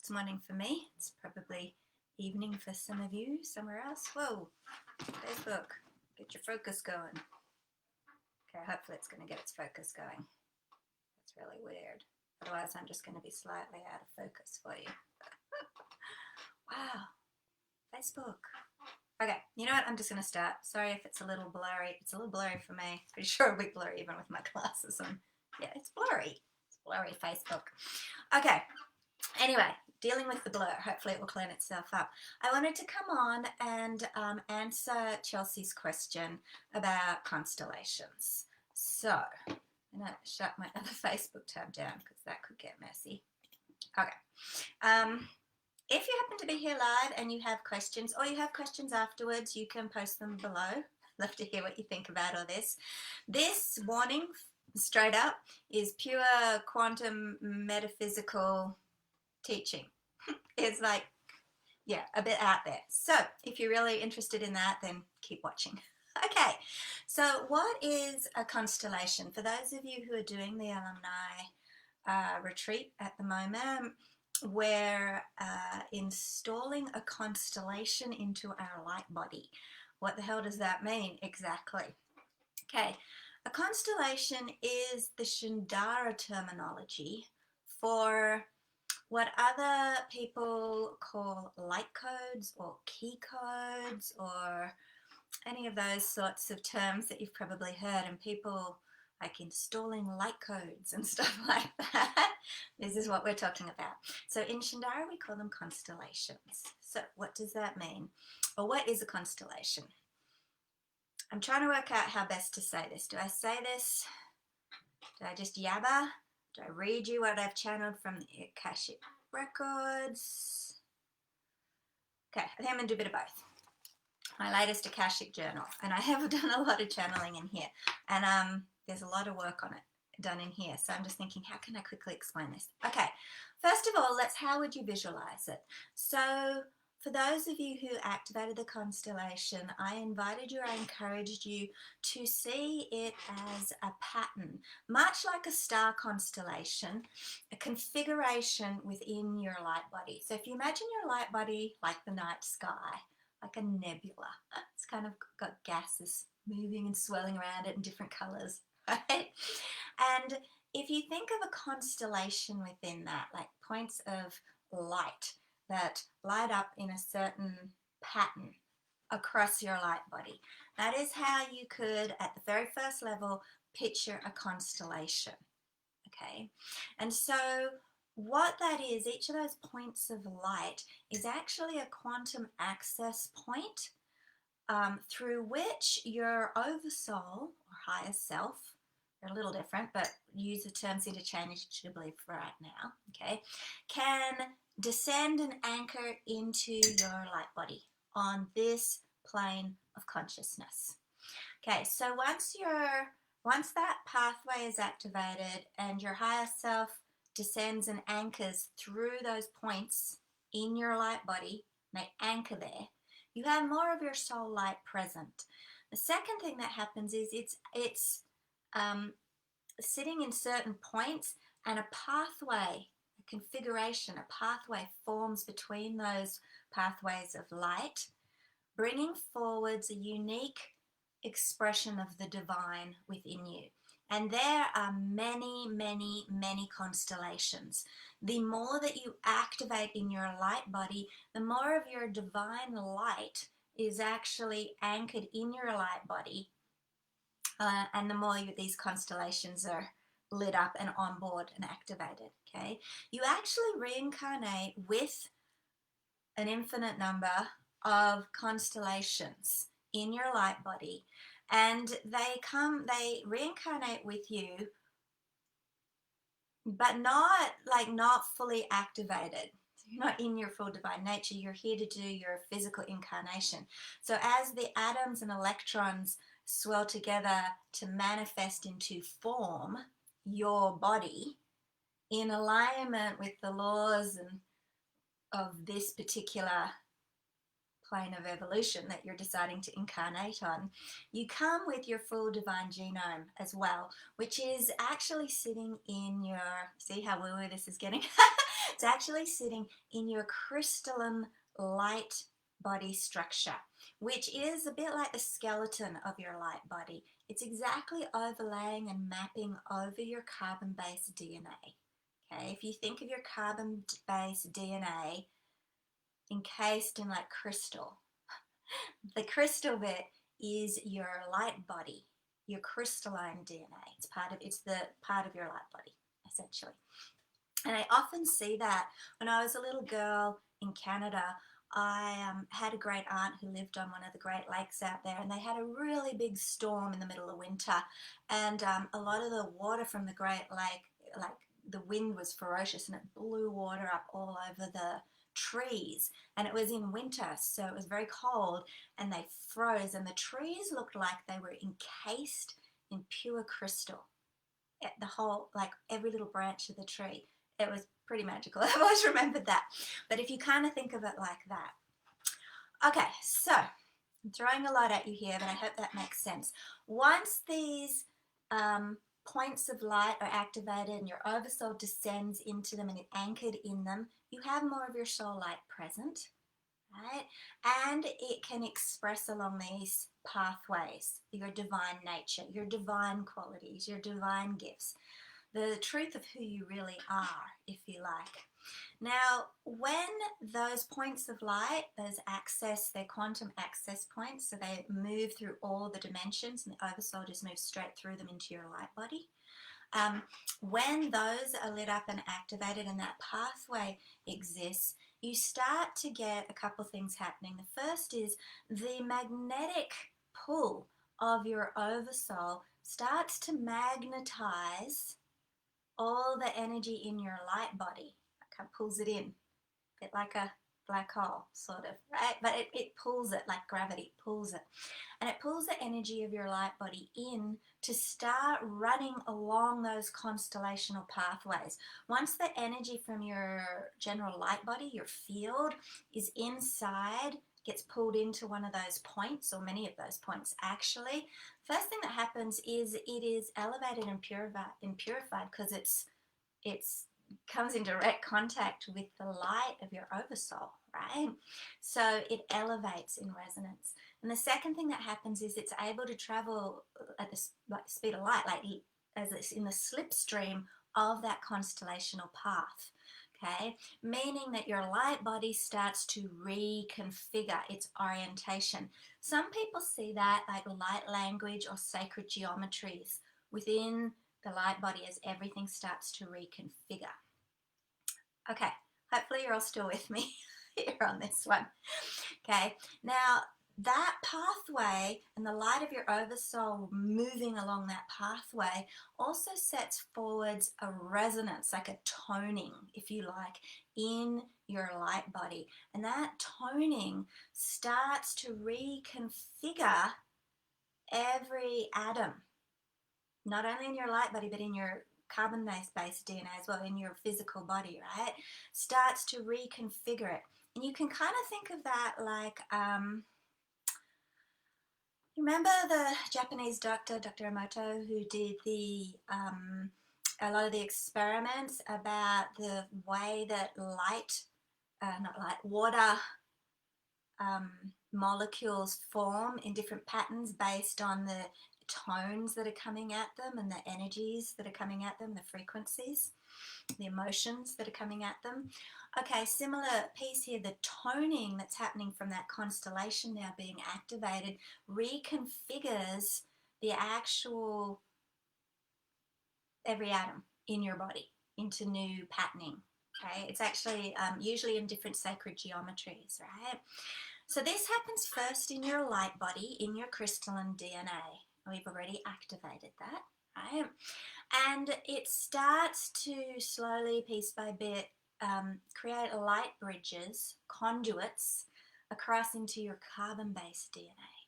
It's morning for me. It's probably evening for some of you somewhere else. Whoa, Facebook, get your focus going. Okay, hopefully it's going to get its focus going. That's really weird. Otherwise, I'm just going to be slightly out of focus for you. Wow, Facebook. Okay, you know what? I'm just going to start. Sorry if it's a little blurry. It's a little blurry for me. Pretty sure it'll be blurry even with my glasses on. Yeah, it's blurry. It's blurry, Facebook. Okay, anyway, dealing with the blur. Hopefully it will clean itself up. I wanted to come on and answer Chelsea's question about constellations. So, I'm going to shut my other Facebook tab down because that could get messy. Okay. If you happen to be here live and you have questions, or you have questions afterwards, you can post them below. Love to hear what you think about all this. This warning, straight up, is pure quantum metaphysical teaching. It's like, yeah, a bit out there. So if you're really interested in that, then keep watching. Okay, so what is a constellation? For those of you who are doing the Alumni retreat at the moment, we're installing a constellation into our light body. What the hell does that mean exactly? Okay, a constellation is the Shandara terminology for what other people call light codes or key codes or any of those sorts of terms that you've probably heard, and people like installing light codes and stuff like that. This is what we're talking about. So in Shandara, we call them constellations. So what does that mean? Or what is a constellation? I'm trying to work out how best to say this. Do I say this? Do I just yabba? Do I read you what I've channeled from the Akashic Records? Okay, I think I'm going to do a bit of both. My latest Akashic journal. And I have done a lot of channeling in here. And there's a lot of work on it done in here. So I'm just thinking, how can I quickly explain this? Okay, first of all, how would you visualize it? So for those of you who activated the constellation, I invited you, I encouraged you to see it as a pattern, much like a star constellation, a configuration within your light body. So if you imagine your light body like the night sky, like a nebula, it's kind of got gases moving and swirling around it in different colors, right? And if you think of a constellation within that, like points of light that light up in a certain pattern across your light body, that is how you could, at the very first level, picture a constellation, okay? And so what that is, each of those points of light is actually a quantum access point through which your oversoul or higher self, they're a little different, but use the terms interchangeably for right now, okay, can descend and anchor into your light body on this plane of consciousness. Okay, so once that pathway is activated and your higher self descends and anchors through those points in your light body, they anchor there, you have more of your soul light present. The second thing that happens is it's sitting in certain points, and a pathway, a configuration, a pathway forms between those pathways of light, bringing forwards a unique expression of the divine within you. And there are many, many, many constellations. The more that you activate in your light body, the more of your divine light is actually anchored in your light body, and the more these constellations are lit up and on board and activated, okay? You actually reincarnate with an infinite number of constellations in your light body, and they reincarnate with you, but not fully activated. You're not in your full divine nature. You're here to do your physical incarnation. So as the atoms and electrons swirl together to manifest into form your body in alignment with the laws of this particular plane of evolution that you're deciding to incarnate on, you come with your full divine genome as well, which is actually sitting in your, see how woo-woo this is getting? It's actually sitting in your crystalline light body structure, which is a bit like the skeleton of your light body. It's exactly overlaying and mapping over your carbon-based DNA. Okay, if you think of your carbon-based DNA encased in like crystal, the crystal bit is your light body, your crystalline DNA. It's the part of your light body, essentially. And I often see that when I was a little girl in Canada. I had a great aunt who lived on one of the Great Lakes out there, and they had a really big storm in the middle of winter, and a lot of the water from the Great Lake, like the wind was ferocious and it blew water up all over the trees, and it was in winter, so it was very cold, and they froze, and the trees looked like they were encased in pure crystal. The whole, like every little branch of the tree. It was pretty magical. I've always remembered that. But if you kind of think of it like that. Okay, so I'm throwing a lot at you here, but I hope that makes sense. Once these points of light are activated and your oversoul descends into them and it's anchored in them, you have more of your soul light present, right? And it can express along these pathways your divine nature, your divine qualities, your divine gifts, the truth of who you really are, if you like. Now, when those points of light, those access, they're quantum access points, so they move through all the dimensions and the oversoul just moves straight through them into your light body. When those are lit up and activated and that pathway exists, you start to get a couple things happening. The first is the magnetic pull of your oversoul starts to magnetize all the energy in your light body. It pulls it in, a bit like a black hole, sort of, right? But it pulls it like gravity, pulls it. And it pulls the energy of your light body in to start running along those constellational pathways. Once the energy from your general light body, your field, is inside, gets pulled into one of those points, or many of those points actually, first thing that happens is it is elevated and purified because it's comes in direct contact with the light of your oversoul, right? So it elevates in resonance. And the second thing that happens is it's able to travel at the speed of light, like as it's in the slipstream of that constellational path. Okay, meaning that your light body starts to reconfigure its orientation. Some people see that like light language or sacred geometries within the light body as everything starts to reconfigure. Okay, hopefully you're all still with me here on this one. Okay, now that pathway and the light of your oversoul moving along that pathway also sets forwards a resonance, like a toning, if you like, in your light body. And that toning starts to reconfigure every atom, not only in your light body, but in your carbon-based DNA as well, in your physical body, right? Starts to reconfigure it. And you can kind of think of that like, remember the Japanese doctor, Dr. Emoto, who did a lot of the experiments about the way that water molecules form in different patterns based on the tones that are coming at them and the energies that are coming at them, the frequencies, the emotions that are coming at them. Okay, similar piece here, the toning that's happening from that constellation now being activated reconfigures the actual every atom in your body into new patterning. Okay, it's actually usually in different sacred geometries, right? So this happens first in your light body, in your crystalline DNA. We've already activated that, right? And it starts to slowly, piece by bit, create light bridges, conduits, across into your carbon-based DNA.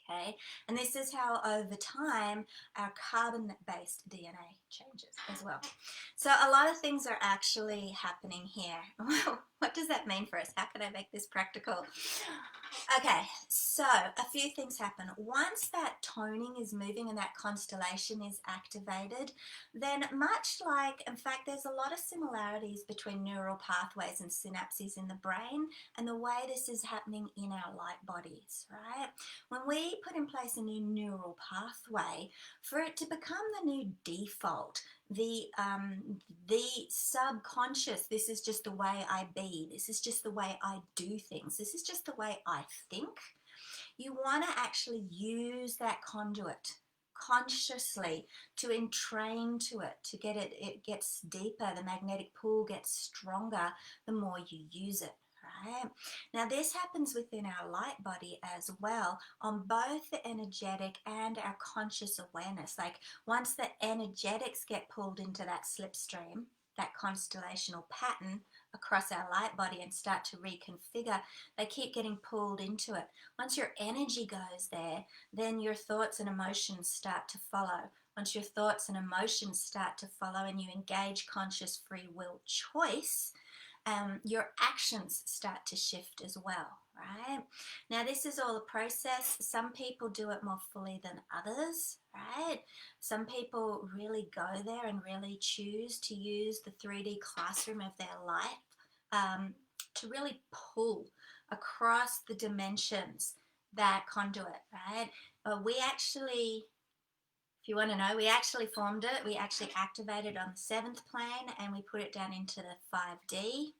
Okay, and this is how over time our carbon-based DNA changes as well. So a lot of things are actually happening here. What does that mean for us? How can I make this practical? Okay, so a few things happen. Once that toning is moving and that constellation is activated, then much like, in fact, there's a lot of similarities between neural pathways and synapses in the brain and the way this is happening in our light bodies, right? When we put in place a new neural pathway, for it to become the new default, the subconscious, this is just the way I be, this is just the way I do things, this is just the way I think, you want to actually use that conduit consciously to entrain to it, to get it, it gets deeper, the magnetic pull gets stronger the more you use it. Right? Now this happens within our light body as well, on both the energetic and our conscious awareness. Like once the energetics get pulled into that slipstream, that constellational pattern across our light body and start to reconfigure, they keep getting pulled into it. Once your energy goes there, then your thoughts and emotions start to follow. Once your thoughts and emotions start to follow and you engage conscious free will choice, your actions start to shift as well, right? Now this is all a process. Some people do it more fully than others, right? Some people really go there and really choose to use the 3D classroom of their life to really pull across the dimensions that conduit, right? We actually, if you want to know, we actually formed it. We actually activated on the 7th plane and we put it down into the 5D.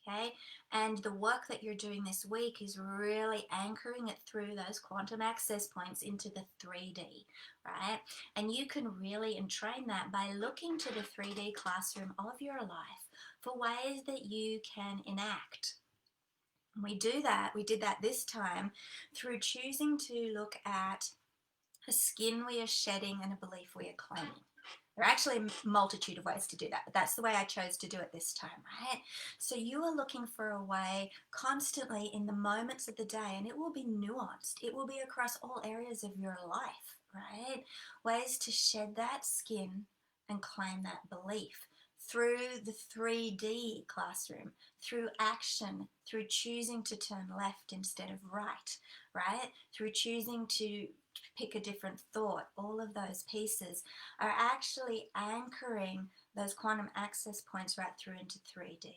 Okay, and the work that you're doing this week is really anchoring it through those quantum access points into the 3D, right? And you can really entrain that by looking to the 3D classroom of your life for ways that you can enact. We do that, we did that this time through choosing to look at a skin we are shedding and a belief we are claiming. There are actually a multitude of ways to do that, but that's the way I chose to do it this time, right? So you are looking for a way constantly in the moments of the day, and it will be nuanced. It will be across all areas of your life, right? Ways to shed that skin and claim that belief through the 3D classroom, through action, through choosing to turn left instead of right? Through choosing to pick a different thought. All of those pieces are actually anchoring those quantum access points right through into 3D.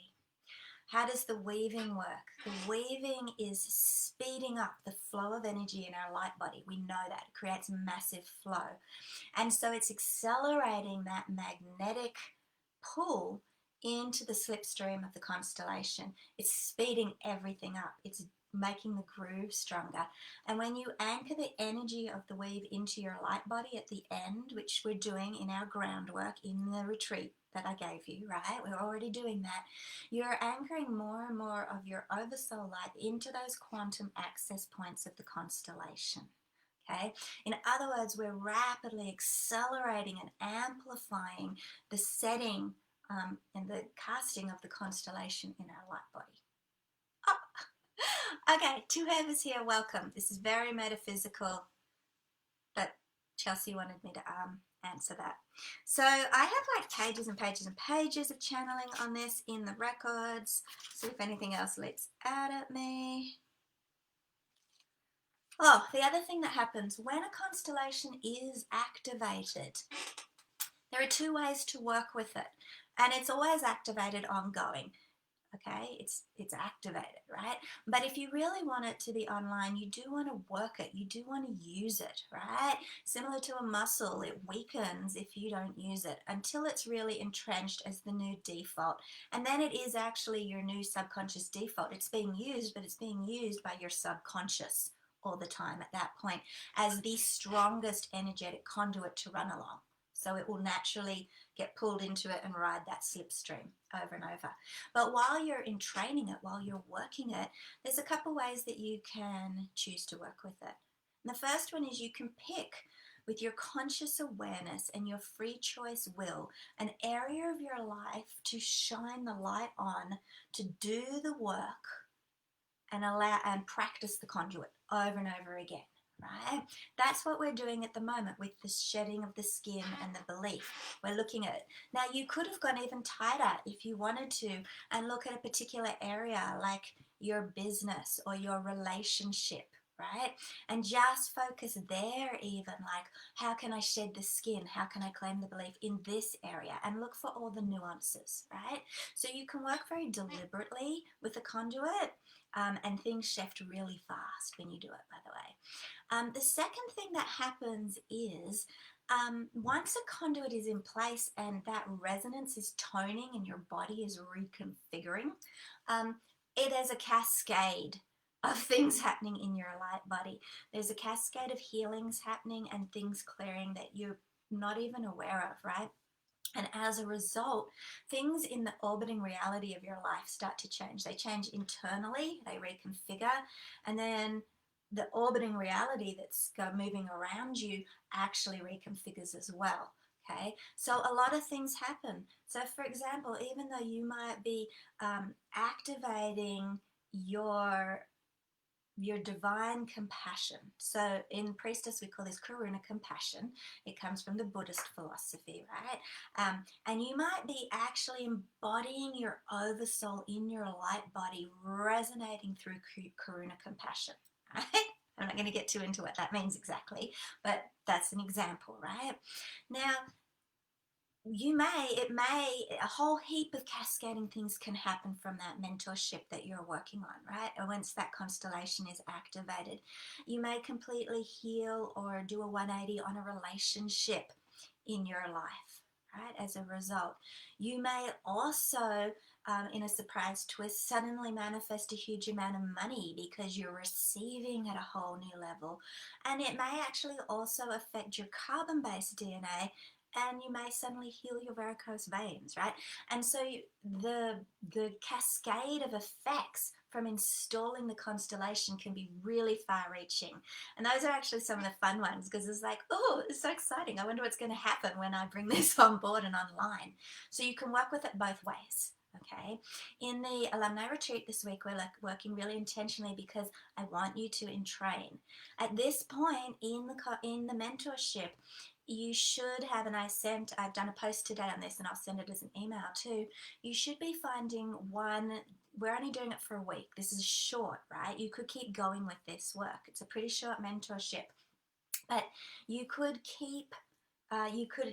How does the weaving work? The weaving is speeding up the flow of energy in our light body. We know that. It creates massive flow. And so it's accelerating that magnetic pull into the slipstream of the constellation. It's speeding everything up. It's making the groove stronger. And when you anchor the energy of the weave into your light body at the end, which we're doing in our groundwork in the retreat that I gave you, right? We're already doing that. You're anchoring more and more of your oversoul light into those quantum access points of the constellation. Okay? In other words, we're rapidly accelerating and amplifying the setting and the casting of the constellation in our light body. Oh. Okay, two Evas here, welcome. This is very metaphysical, but Chelsea wanted me to answer that. So I have like pages and pages and pages of channeling on this in the records. See if anything else leaps out at me. Oh, the other thing that happens when a constellation is activated, there are two ways to work with it, and it's always activated ongoing. Okay, it's activated, right? But if you really want it to be online, you do want to work it, you do want to use it, right? Similar to a muscle, it weakens if you don't use it until it's really entrenched as the new default. And then it is actually your new subconscious default. It's being used, but it's being used by your subconscious all the time at that point as the strongest energetic conduit to run along. So it will naturally get pulled into it and ride that slipstream over and over. But while you're in training it, while you're working it, there's a couple ways that you can choose to work with it. And the first one is you can pick with your conscious awareness and your free choice will an area of your life to shine the light on, to do the work and allow and practice the conduit over and over again. right? That's what we're doing at the moment with the shedding of the skin and the belief. We're looking at it. Now, you could have gone even tighter if you wanted to and look at a particular area like your business or your relationship, right? And just focus there, even like, how can I shed the skin? How can I claim the belief in this area? And look for all the nuances, right? So you can work very deliberately with the conduit, and things shift really fast when you do it, by the way. The second thing that happens is once a conduit is in place and that resonance is toning and your body is reconfiguring, it is a cascade of things happening in your light body. There's a cascade of healings happening and things clearing that you're not even aware of, right? And as a result, things in the orbiting reality of your life start to change. They change internally, they reconfigure, and then the orbiting reality that's moving around you actually reconfigures as well. Okay, so a lot of things happen. So, for example, even though you might be activating your divine compassion. So in Priestess, we call this Karuna compassion. It comes from the Buddhist philosophy, right? And you might be actually embodying your oversoul in your light body, resonating through Karuna compassion, right? I'm not going to get too into what that means exactly, but that's an example, right? Now, a whole heap of cascading things can happen from that mentorship that you're working on, right? And once that constellation is activated, you may completely heal or do a 180 on a relationship in your life, right? As a result, you may also, in a surprise twist, suddenly manifest a huge amount of money because you're receiving at a whole new level. And it may actually also affect your carbon-based DNA, and you may suddenly heal your varicose veins, right? And so the cascade of effects from installing the constellation can be really far-reaching. And those are actually some of the fun ones, because it's like, oh, it's so exciting. I wonder what's going to happen when I bring this on board and online. So you can work with it both ways. Okay, in the alumni retreat this week, we're working really intentionally because I want you to entrain. At this point in the mentorship, you should have, and I've done a post today on this and I'll send it as an email too. You should be finding one. We're only doing it for a week. This is short, right? You could keep going with this work. It's a pretty short mentorship, but you could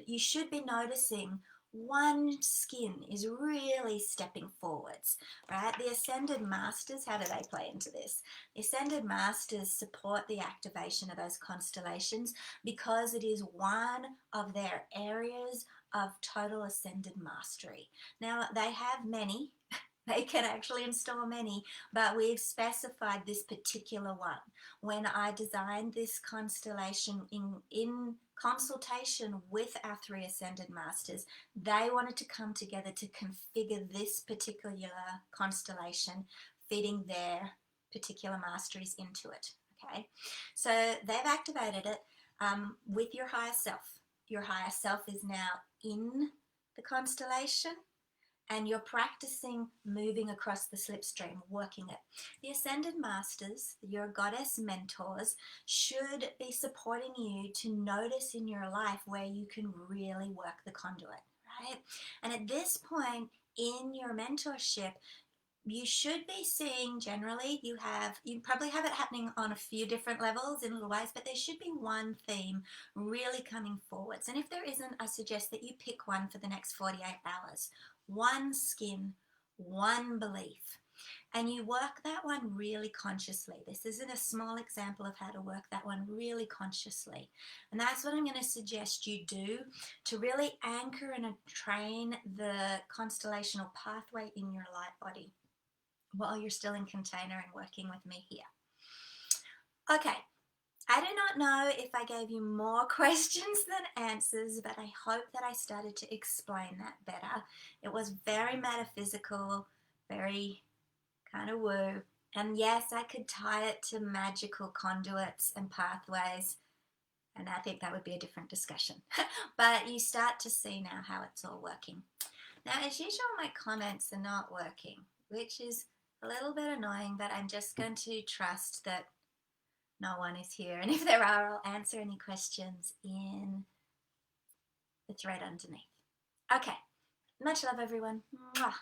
you should be noticing one skin is really stepping forwards, right? The Ascended Masters, how do they play into this? The Ascended Masters support the activation of those constellations because it is one of their areas of total Ascended Mastery. Now, they have many. They can actually install many, but we've specified this particular one. When I designed this constellation in consultation with our 3 Ascended Masters, they wanted to come together to configure this particular constellation, fitting their particular masteries into it. Okay, so they've activated it with your higher self. Your higher self is now in the constellation, and you're practicing moving across the slipstream, working it. The Ascended Masters, your goddess mentors, should be supporting you to notice in your life where you can really work the conduit, right? And at this point in your mentorship, you should be seeing, generally, you probably have it happening on a few different levels in little ways, but there should be one theme really coming forwards. And if there isn't, I suggest that you pick one for the next 48 hours. One skin, one belief. And you work that one really consciously. This isn't a small example of how to work that one really consciously. And that's what I'm going to suggest you do to really anchor and train the constellational pathway in your light body while you're still in container and working with me here. Okay, I do not know if I gave you more questions than answers, but I hope that I started to explain that better. It was very metaphysical, very kind of woo. And yes, I could tie it to magical conduits and pathways, and I think that would be a different discussion. But you start to see now how it's all working. Now, as usual, my comments are not working, which is a little bit annoying, but I'm just going to trust that no one is here. And if there are, I'll answer any questions in the thread underneath. Okay, much love everyone. Mwah.